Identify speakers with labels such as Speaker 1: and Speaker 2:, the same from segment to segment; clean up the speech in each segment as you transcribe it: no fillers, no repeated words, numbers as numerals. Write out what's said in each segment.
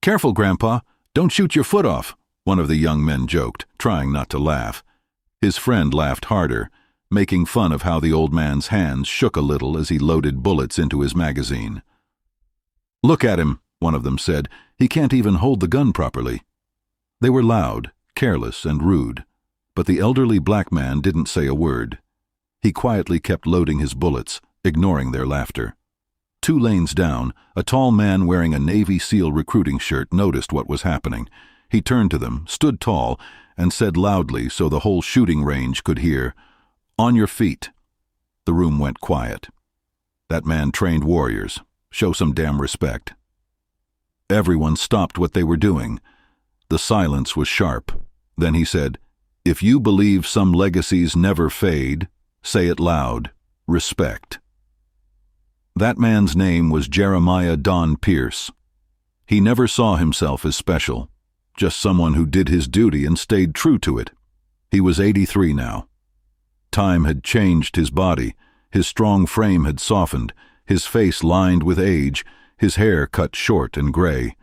Speaker 1: "Careful, Grandpa, don't shoot your foot off," one of the young men joked, trying not to laugh. His friend laughed harder, making fun of how the old man's hands shook a little as he loaded bullets into his magazine. "Look at him," one of them said. "He can't even hold the gun properly." They were loud, careless, and rude, but the elderly black man didn't say a word. He quietly kept loading his bullets, ignoring their laughter. 2 lanes down, a tall man wearing a Navy SEAL recruiting shirt noticed what was happening. He turned to them, stood tall, and said loudly so the whole shooting range could hear, "On your feet." The room went quiet. "That man trained warriors. Show some damn respect." Everyone stopped what they were doing. The silence was sharp. Then he said, "If you believe some legacies never fade, say it loud. Respect." That man's name was Jeremiah Don Pierce. He never saw himself as special, just someone who did his duty and stayed true to it. He was 83 now. Time had changed his body. His strong frame had softened, his face lined with age, his hair cut short and gray.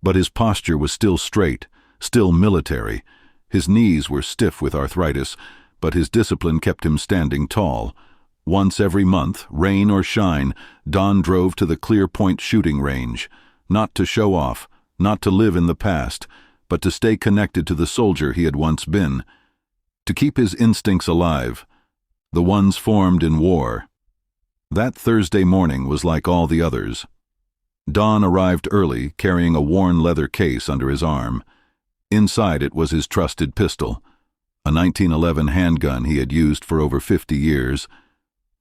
Speaker 1: But his posture was still straight, still military. His knees were stiff with arthritis, but his discipline kept him standing tall. Once every month, rain or shine, Don drove to the Clear Point shooting range, not to show off, not to live in the past, but to stay connected to the soldier he had once been, to keep his instincts alive, the ones formed in war. That Thursday morning was like all the others. Don arrived early, carrying a worn leather case under his arm. Inside it was his trusted pistol, a 1911 handgun he had used for over 50 years.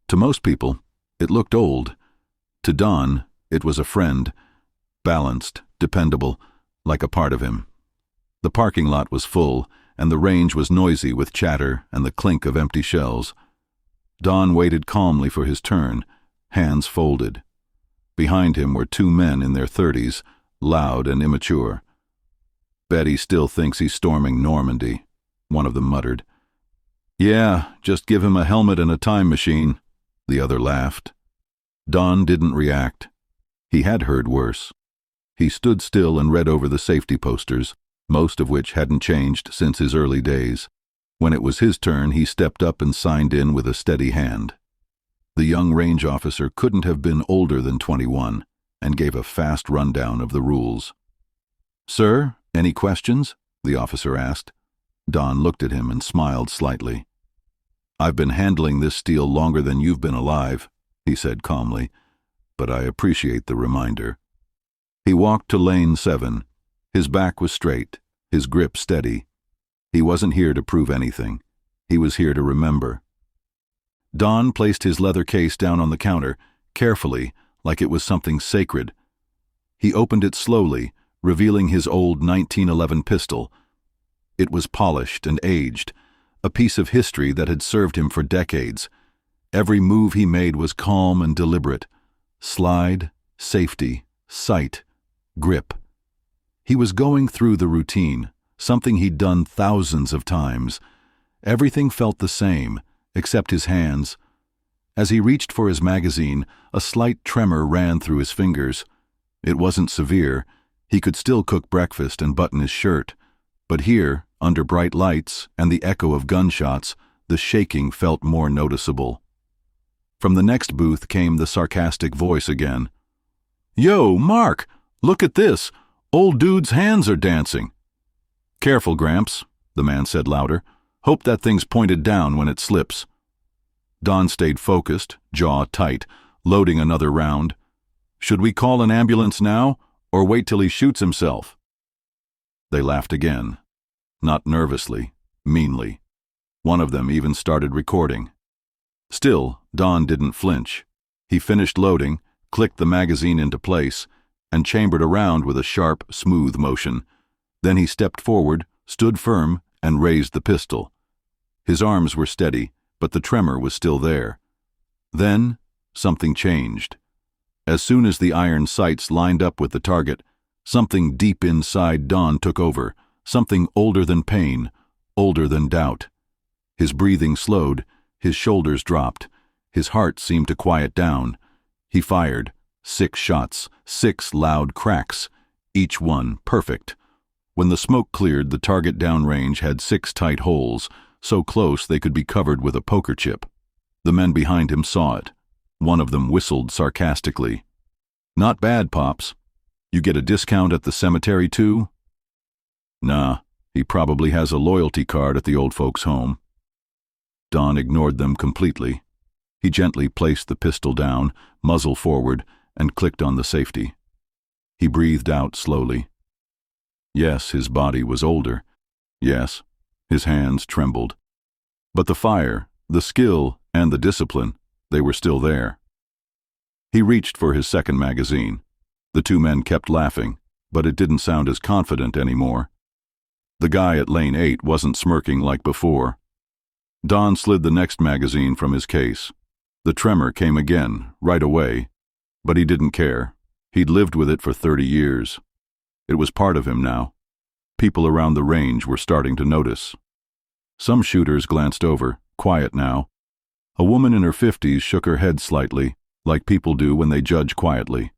Speaker 1: To most people, it looked old. To Don, it was a friend, balanced, dependable, like a part of him. The parking lot was full, and the range was noisy with chatter and the clink of empty shells. Don waited calmly for his turn, hands folded. Behind him were 2 men in their 30s, loud and immature. "Betty still thinks he's storming Normandy," one of them muttered. "Yeah, just give him a helmet and a time machine," the other laughed. Don didn't react. He had heard worse. He stood still and read over the safety posters, most of which hadn't changed since his early days. When it was his turn, he stepped up and signed in with a steady hand. The young range officer couldn't have been older than 21, and gave a fast rundown of the rules. "Sir, any questions?" the officer asked. Don looked at him and smiled slightly. "I've been handling this steel longer than you've been alive," he said calmly, "but I appreciate the reminder." He walked to lane 7. His back was straight, his grip steady. He wasn't here to prove anything. He was here to remember. Don placed his leather case down on the counter, carefully, like it was something sacred. He opened it slowly, revealing his old 1911 pistol. It was polished and aged, a piece of history that had served him for decades. Every move he made was calm and deliberate. Slide, safety, sight, grip. He was going through the routine, something he'd done thousands of times. Everything felt the same, except his hands. As he reached for his magazine, a slight tremor ran through his fingers. It wasn't severe. He could still cook breakfast and button his shirt. But here, under bright lights and the echo of gunshots, the shaking felt more noticeable. From the next booth came the sarcastic voice again. "Yo, Mark, look at this. Old dude's hands are dancing." "Careful, Gramps," the man said louder. "Hope that thing's pointed down when it slips." Don stayed focused, jaw tight, loading another round. "Should we call an ambulance now, or wait till he shoots himself?" They laughed again. Not nervously, meanly. One of them even started recording. Still, Don didn't flinch. He finished loading, clicked the magazine into place, and chambered around with a sharp, smooth motion. Then he stepped forward, stood firm, and raised the pistol. His arms were steady, but the tremor was still there. Then, something changed. As soon as the iron sights lined up with the target, something deep inside Don took over, something older than pain, older than doubt. His breathing slowed, his shoulders dropped, his heart seemed to quiet down. He fired, 6 shots, 6 loud cracks. each one perfect. When the smoke cleared, the target downrange had 6 tight holes, so close they could be covered with a poker chip. The men behind him saw it. One of them whistled sarcastically. "Not bad, Pops. You get a discount at the cemetery, too?" "Nah, he probably has a loyalty card at the old folks' home." Don ignored them completely. He gently placed the pistol down, muzzle forward, and clicked on the safety. He breathed out slowly. Yes, his body was older. Yes, his hands trembled. But the fire, the skill, and the discipline, they were still there. He reached for his second magazine. The 2 men kept laughing, but it didn't sound as confident anymore. The guy at lane 8 wasn't smirking like before. Don slid the next magazine from his case. The tremor came again, right away, but he didn't care. He'd lived with it for 30 years. It was part of him now. People around the range were starting to notice. Some shooters glanced over, quiet now. A woman in her 50s shook her head slightly, like people do when they judge quietly.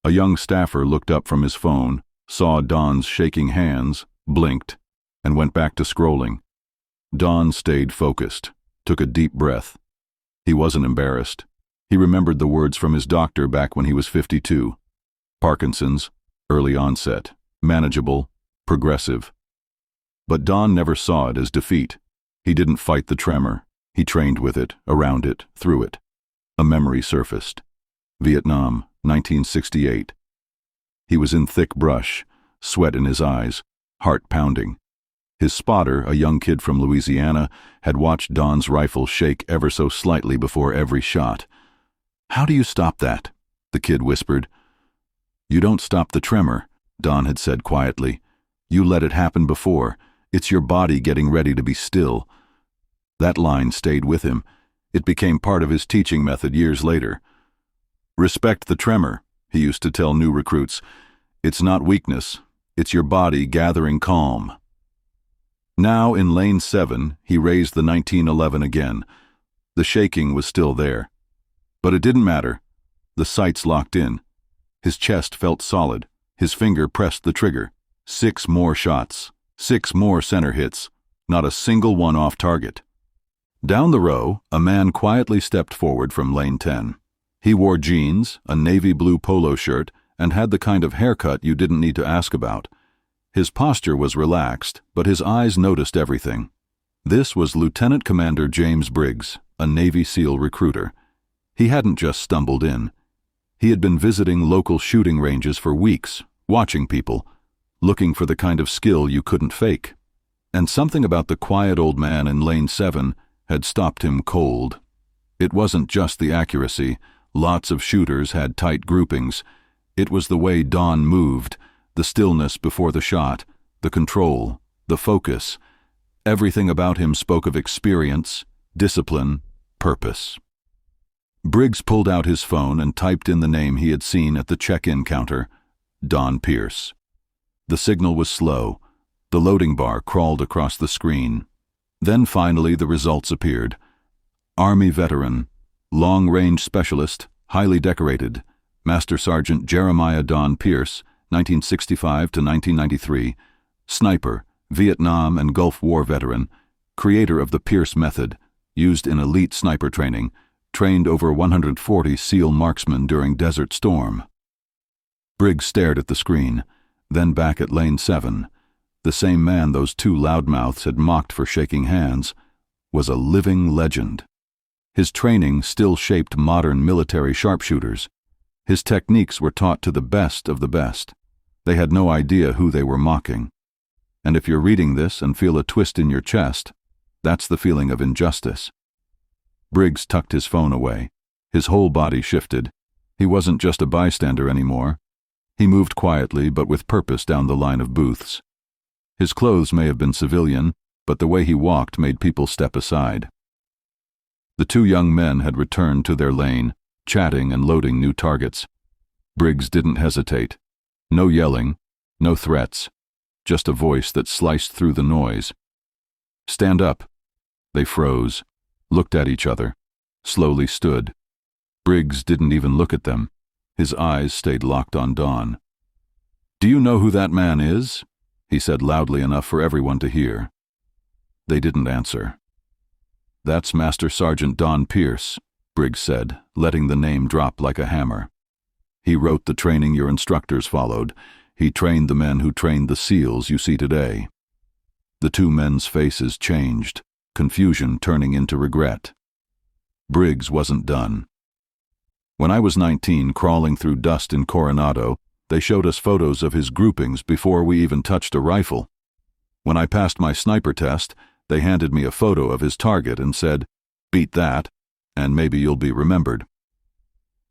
Speaker 1: A young staffer looked up from his phone, saw Don's shaking hands, blinked, and went back to scrolling. Don stayed focused, took a deep breath. He wasn't embarrassed. He remembered the words from his doctor back when he was 52. Parkinson's, early onset, manageable, progressive. But Don never saw it as defeat. He didn't fight the tremor. He trained with it, around it, through it. A memory surfaced. Vietnam, 1968. He was in thick brush, sweat in his eyes, heart pounding. His spotter, a young kid from Louisiana, had watched Don's rifle shake ever so slightly before every shot. "How do you stop that?" the kid whispered. "You don't stop the tremor," Don had said quietly. "You let it happen before. It's your body getting ready to be still." That line stayed with him. It became part of his teaching method years later. "Respect the tremor," he used to tell new recruits. "It's not weakness. It's your body gathering calm." Now, in lane 7, he raised the 1911 again. The shaking was still there. But it didn't matter. The sights locked in. His chest felt solid. His finger pressed the trigger. 6 more shots. 6 more center hits. Not a single one off target. Down the row, a man quietly stepped forward from lane 10. He wore jeans, a navy blue polo shirt, and had the kind of haircut you didn't need to ask about. His posture was relaxed, but his eyes noticed everything. This was Lieutenant Commander James Briggs, a Navy SEAL recruiter. He hadn't just stumbled in. He had been visiting local shooting ranges for weeks, watching people, looking for the kind of skill you couldn't fake. And something about the quiet old man in lane 7 had stopped him cold. It wasn't just the accuracy. Lots of shooters had tight groupings. It was the way Don moved, the stillness before the shot, the control, the focus. Everything about him spoke of experience, discipline, purpose. Briggs pulled out his phone and typed in the name he had seen at the check-in counter, Don Pierce. The signal was slow. The loading bar crawled across the screen. Then finally the results appeared. Army veteran, long-range specialist, highly decorated, Master Sergeant Jeremiah Don Pierce, 1965 to 1993, sniper, Vietnam and Gulf War veteran, creator of the Pierce method, used in elite sniper training, trained over 140 SEAL marksmen during Desert Storm. Briggs stared at the screen, then back at lane 7. The same man those 2 loudmouths had mocked for shaking hands was a living legend. His training still shaped modern military sharpshooters. His techniques were taught to the best of the best. They had no idea who they were mocking. And if you're reading this and feel a twist in your chest, that's the feeling of injustice. Briggs tucked his phone away. His whole body shifted. He wasn't just a bystander anymore. He moved quietly but with purpose down the line of booths. His clothes may have been civilian, but the way he walked made people step aside. The 2 young men had returned to their lane, chatting and loading new targets. Briggs didn't hesitate. No yelling, no threats, just a voice that sliced through the noise. "Stand up." They froze, looked at each other, slowly stood. Briggs didn't even look at them. His eyes stayed locked on Don. "Do you know who that man is?" he said loudly enough for everyone to hear. They didn't answer. "That's Master Sergeant Don Pierce," Briggs said, letting the name drop like a hammer. "He wrote the training your instructors followed. He trained the men who trained the SEALs you see today." The two men's faces changed, confusion turning into regret. Briggs wasn't done. "When I was 19, crawling through dust in Coronado, they showed us photos of his groupings before we even touched a rifle. When I passed my sniper test, they handed me a photo of his target and said, 'Beat that, and maybe you'll be remembered.'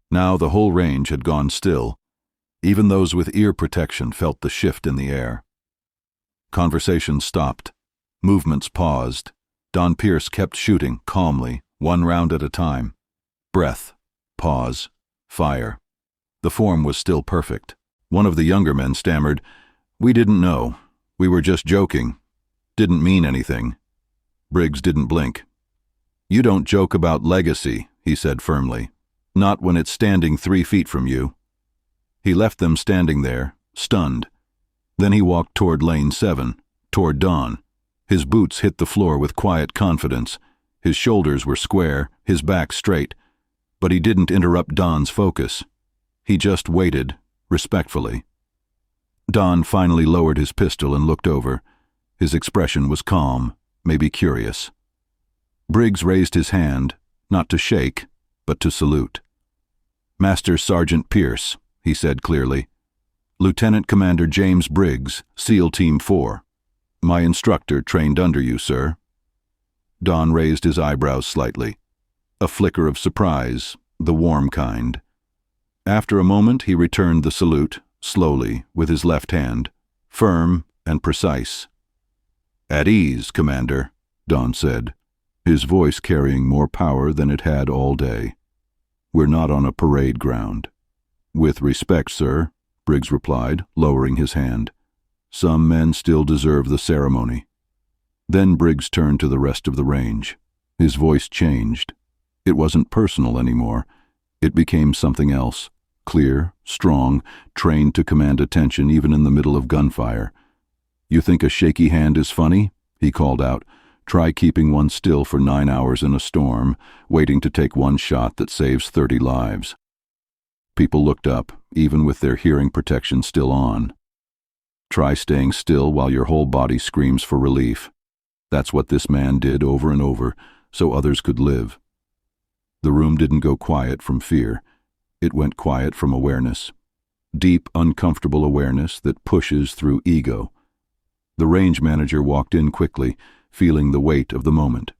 Speaker 1: Now the whole range had gone still. Even those with ear protection felt the shift in the air. Conversations stopped. Movements paused. Don Pierce kept shooting, calmly, one round at a time. Breath. Pause. Fire. The form was still perfect. One of the younger men stammered, "We didn't know. We were just joking. Didn't mean anything." Briggs didn't blink. "You don't joke about legacy," he said firmly. "Not when it's standing 3 feet from you." He left them standing there, stunned. Then he walked toward Lane 7, toward Don. His boots hit the floor with quiet confidence. His shoulders were square, his back straight. But he didn't interrupt Don's focus. He just waited, respectfully. Don finally lowered his pistol and looked over. His expression was calm, maybe curious. Briggs raised his hand, not to shake, but to salute. "Master Sergeant Pierce," he said clearly. "Lieutenant Commander James Briggs, SEAL Team 4. My instructor trained under you, sir." Don raised his eyebrows slightly. A flicker of surprise, the warm kind. After a moment, he returned the salute, slowly, with his left hand, firm and precise. "At ease, Commander," Don said, his voice carrying more power than it had all day. "We're not on a parade ground." "With respect, sir," Briggs replied, lowering his hand. "Some men still deserve the ceremony." Then Briggs turned to the rest of the range. His voice changed. It wasn't personal anymore. It became something else, clear, strong, trained to command attention even in the middle of gunfire. "You think a shaky hand is funny?" he called out. "Try keeping one still for 9 hours in a storm, waiting to take one shot that saves 30 lives. People looked up, even with their hearing protection still on. Try staying still while your whole body screams for relief. That's what this man did over and over, so others could live. The room didn't go quiet from fear. It went quiet from awareness. Deep, uncomfortable awareness that pushes through ego. The range manager walked in quickly, feeling the weight of the moment.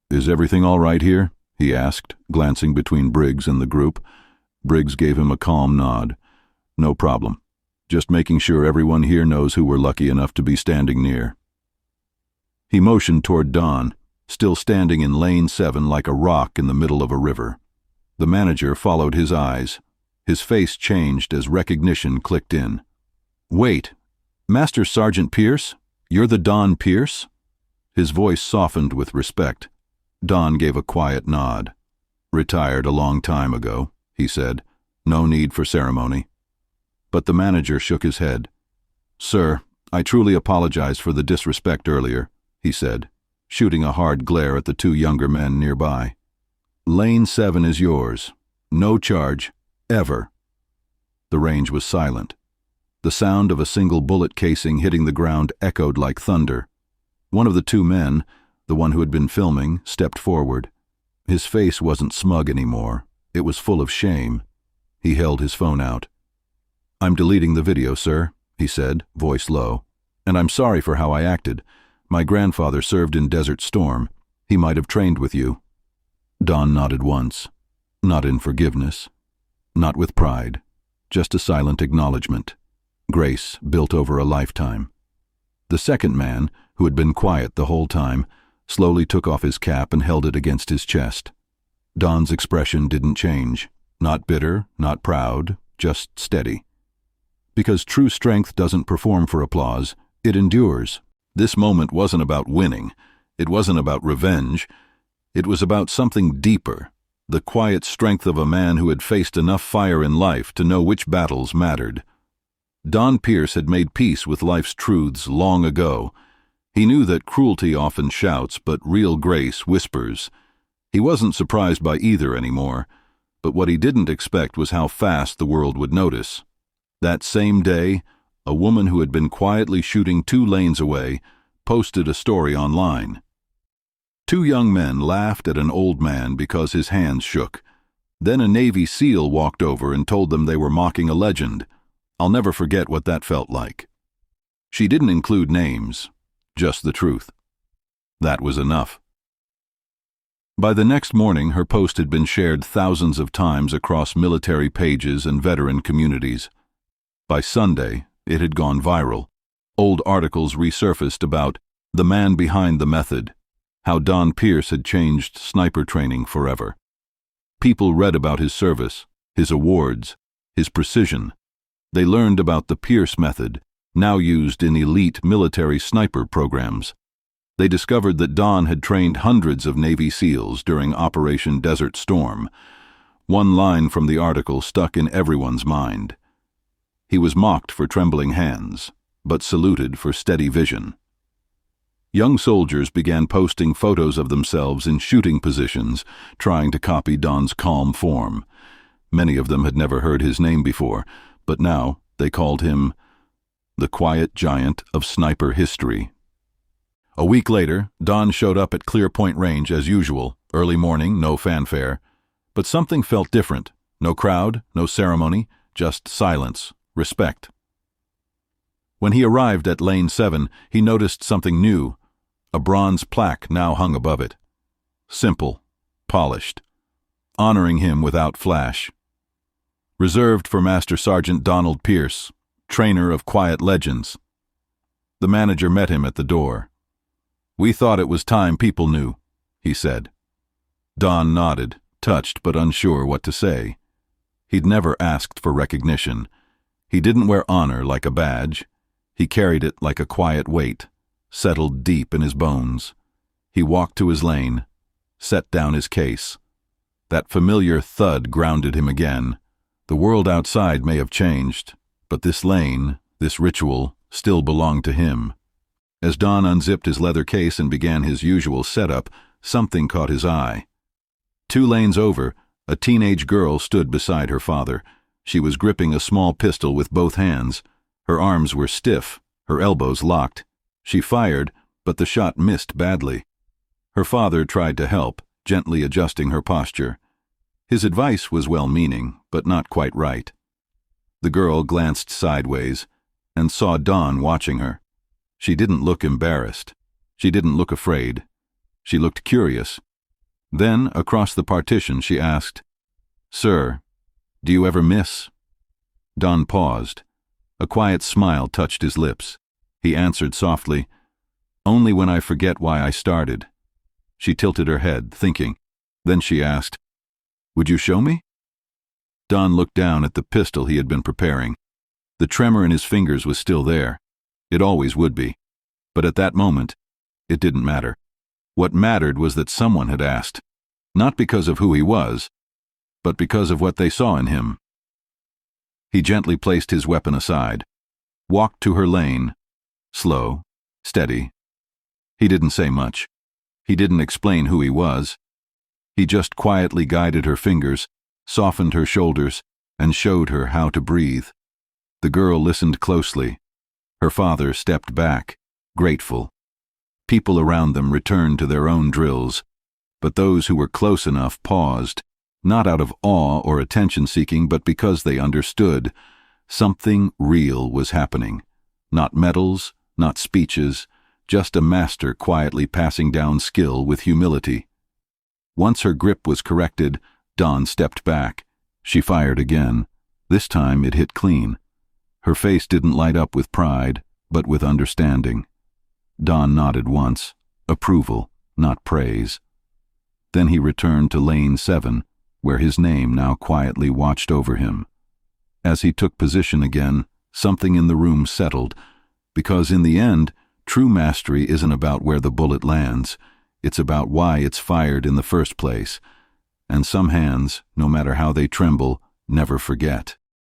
Speaker 1: "Is everything all right here?" he asked, glancing between Briggs and the group. Briggs gave him a calm nod. "No problem. Just making sure everyone here knows who we're lucky enough to be standing near." He motioned toward Don, still standing in Lane 7 like a rock in the middle of a river. The manager followed his eyes. His face changed as recognition clicked in. "Wait, Master Sergeant Pierce? You're the Don Pierce?" His voice softened with respect. Don gave a quiet nod. "Retired a long time ago," he said. "No need for ceremony." But the manager shook his head. "Sir, I truly apologize for the disrespect earlier," he said, shooting a hard glare at the two younger men nearby. "Lane 7 is yours. No charge, ever." The range was silent. The sound of a single bullet casing hitting the ground echoed like thunder. One of the two men, the one who had been filming, stepped forward. His face wasn't smug anymore. It was full of shame. He held his phone out. "I'm deleting the video, sir," he said, voice low. "And I'm sorry for how I acted. My grandfather served in Desert Storm. He might have trained with you." Don nodded once. Not in forgiveness. Not with pride. Just a silent acknowledgement. Grace built over a lifetime. The second man, who had been quiet the whole time, slowly took off his cap and held it against his chest. Don's expression didn't change. Not bitter, not proud, just steady. Because true strength doesn't perform for applause, it endures. This moment wasn't about winning. It wasn't about revenge. It was about something deeper, the quiet strength of a man who had faced enough fire in life to know which battles mattered. Don Pierce had made peace with life's truths long ago. He knew that cruelty often shouts, but real grace whispers. He wasn't surprised by either anymore, but what he didn't expect was how fast the world would notice. That same day, a woman who had been quietly shooting 2 lanes away posted a story online. 2 young men laughed at an old man because his hands shook. Then a Navy SEAL walked over and told them they were mocking a legend. I'll never forget what that felt like. She didn't include names, just the truth. That was enough. By the next morning, her post had been shared thousands of times across military pages and veteran communities. By Sunday, it had gone viral. Old articles resurfaced about the man behind the method, how Don Pierce had changed sniper training forever. People read about his service, his awards, his precision. They learned about the Pierce method, now used in elite military sniper programs. They discovered that Don had trained hundreds of Navy SEALs during Operation Desert Storm. One line from the article stuck in everyone's mind. He was mocked for trembling hands, but saluted for steady vision. Young soldiers began posting photos of themselves in shooting positions, trying to copy Don's calm form. Many of them had never heard his name before, but now they called him the quiet giant of sniper history. A week later, Don showed up at Clear Point Range as usual. Early morning, no fanfare. But something felt different. No crowd, no ceremony, just silence, respect. When he arrived at Lane 7, he noticed something new. A bronze plaque now hung above it. Simple, polished, honoring him without flash. Reserved for Master Sergeant Donald Pierce, trainer of quiet legends. The manager met him at the door. "We thought it was time people knew," he said. Don nodded, touched but unsure what to say. He'd never asked for recognition. He didn't wear honor like a badge. He carried it like a quiet weight, settled deep in his bones. He walked to his lane, set down his case. That familiar thud grounded him again. The world outside may have changed, but this lane, this ritual, still belonged to him. As Don unzipped his leather case and began his usual setup, something caught his eye. 2 lanes over, a teenage girl stood beside her father. She was gripping a small pistol with both hands. Her arms were stiff, her elbows locked. She fired, but the shot missed badly. Her father tried to help, gently adjusting her posture. His advice was well-meaning, but not quite right. The girl glanced sideways and saw Don watching her. She didn't look embarrassed. She didn't look afraid. She looked curious. Then, across the partition, she asked, "Sir, do you ever miss?" Don paused. A quiet smile touched his lips. He answered softly, "Only when I forget why I started." She tilted her head, thinking. Then she asked, "Would you show me?" Don looked down at the pistol he had been preparing. The tremor in his fingers was still there. It always would be. But at that moment, it didn't matter. What mattered was that someone had asked, not because of who he was, but because of what they saw in him. He gently placed his weapon aside, walked to her lane, slow, steady. He didn't say much. He didn't explain who he was. He just quietly guided her fingers, softened her shoulders, and showed her how to breathe. The girl listened closely. Her father stepped back, grateful. People around them returned to their own drills, but those who were close enough paused, not out of awe or attention-seeking, but because they understood. Something real was happening. Not medals, not speeches, just a master quietly passing down skill with humility. Once her grip was corrected, Don stepped back. She fired again. This time it hit clean. Her face didn't light up with pride, but with understanding. Don nodded once, approval, not praise. Then he returned to Lane 7, where his name now quietly watched over him. As he took position again, something in the room settled, because in the end, true mastery isn't about where the bullet lands, it's about why it's fired in the first place, and some hands, no matter how they tremble, never forget.